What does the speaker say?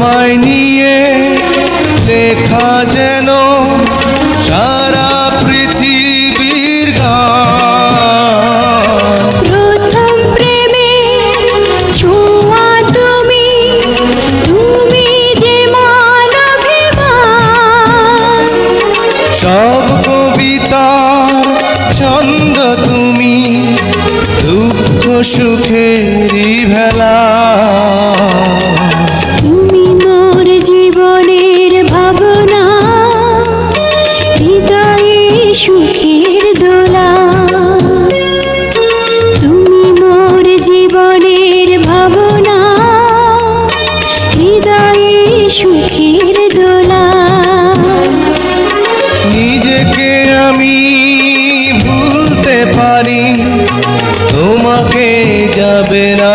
তোমায় নিয়ে লেখা যেন সারা পৃথিবীর গান। প্রথম প্রেমে ছোঁয়া তুমি, তুমি যে মানবিমান। সব কবিতার ছন্দ তুমি, দুঃখ সুখেরই ভেলা। তুমি মোর জীবনের ভাবনা, হৃদয়ে সুখের দোলা। তুমি মোর জীবনের ভাবনা, হৃদয়ে সুখের দোলা। নিজেকে আমি ভুলতে পারি, তোমাকে যাবে না